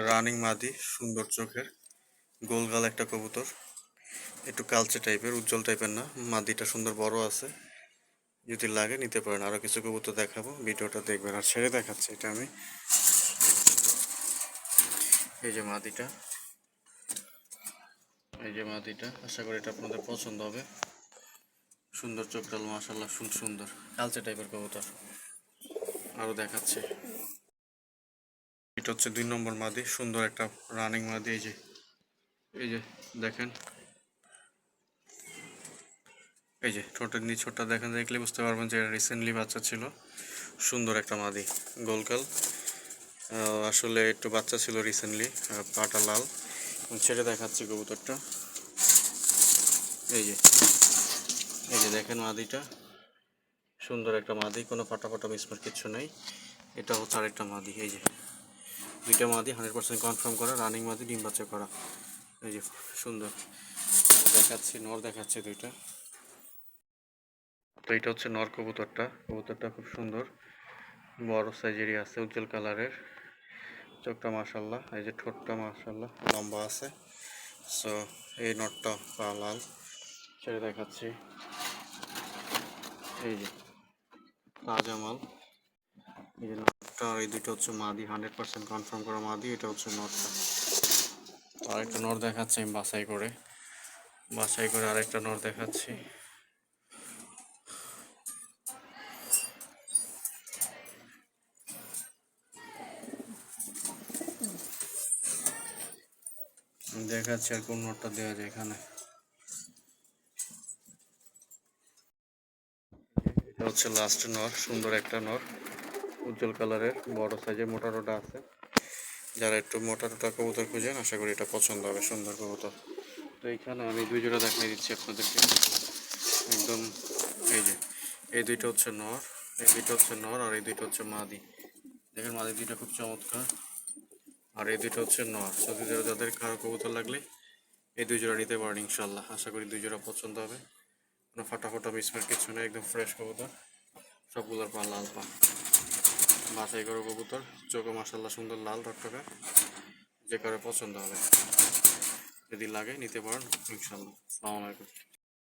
Running মাদি, সুন্দর চোখের, গোলগাল একটা কবুতর, একটু কালচে টাইপের, উজ্জ্বল টাইপের না। মাদিটা সুন্দর বড় আছে, যদি লাগে নিতে পারেন। আরো কিছু কবুতর দেখাবো, ভিডিওটা দেখবেন। আর ছেড়ে দেখাচ্ছি এটা আমি। এই যে মাদিটা, আশা করি এটা আপনাদের পছন্দ হবে। সুন্দর চোখটাল, মাশাআল্লাহ সুন্দর কালচে টাইপের কবুতর। আরো দেখাচ্ছি, এটা হচ্ছে 2 নম্বর মাদি, সুন্দর একটা রানিং মাদি। এই যে দেখেন, এই যে ঠোঁটের নিচটা দেখেন, দেখলে বুঝতে পারবেন যে রিসেন্টলি বাচ্চা ছিল। সুন্দর একটা মাদি, গোলকাল। আসলে একটু বাচ্চা ছিল রিসেন্টলি, পাটা লাল। ছেড়ে দেখাচ্ছি কবুতরটা। এই যে দেখেন মাদিটা, সুন্দর একটা মাদি, কোনো ফাটা মিসমার কিছু নেই। এটা হচ্ছে আরেকটা মাদি। এই যে দুইটা মাদি 100% কনফার্ম করা, রানিং মাদি, ডিম বাচ্চা করা। এই যে সুন্দর দেখাচ্ছি, নর দেখাচ্ছে দুইটা। তো এটা হচ্ছে নর কবুতরটা খুব সুন্দর, বড় সাইজেরই আছে, উজ্জ্বল কালারের। চোখটা মাশাআল্লাহ, এই যে ঠোঁটটা মাশাআল্লাহ লম্বা আছে। সো এই নটটা পা লাল। ছেড়ে দেখাচ্ছি, এই যে তাজা মাল। এই যে নটটা, এই দুটো হচ্ছে মাদি, 100% কনফার্ম করা মাদি। এটা হচ্ছে নটটা। আরেকটা নর দেখাচ্ছি আমি বাছাই করে আরেকটা নর দেখাচ্ছি। আর কোন নটটা দেওয়া যায় এখানে। এটা হচ্ছে লাস্ট নর, সুন্দর একটা নর, উজ্জ্বল কালারের, বড় সাইজের, মোটা আছে। যারা একটু মোটা কবুতর খুঁজেন, আশা করি এটা পছন্দ হবে, সুন্দর কবুতর। তো এইখানে আমি 2 জোড়া দেখাই দিচ্ছি আপনাদেরকে একদম। এই যে এই দুইটা হচ্ছে নর, আর এই দুইটা হচ্ছে মাদি। দেখেন মাদি দুইটা খুব চমৎকার, আর এই দুইটা হচ্ছে নর। যদি যাদের কারো কবুতর লাগলে এই 2 জোড়া নিতে পারেন ইনশাল্লাহ। আশা করি 2 জোড়া পছন্দ হবে, কোনো ফাটা মিসমার কিছু নেই, একদম ফ্রেশ কবুতর। সবগুলোর পা লাল পা, বাছাই করো কবুতর। চোখও মাশাআল্লাহ সুন্দর লাল টকটকা, যে কারো পছন্দ হবে। যদি লাগে নিতে পারেন ইনশাল্লাহ। আসসালামু আলাইকুম।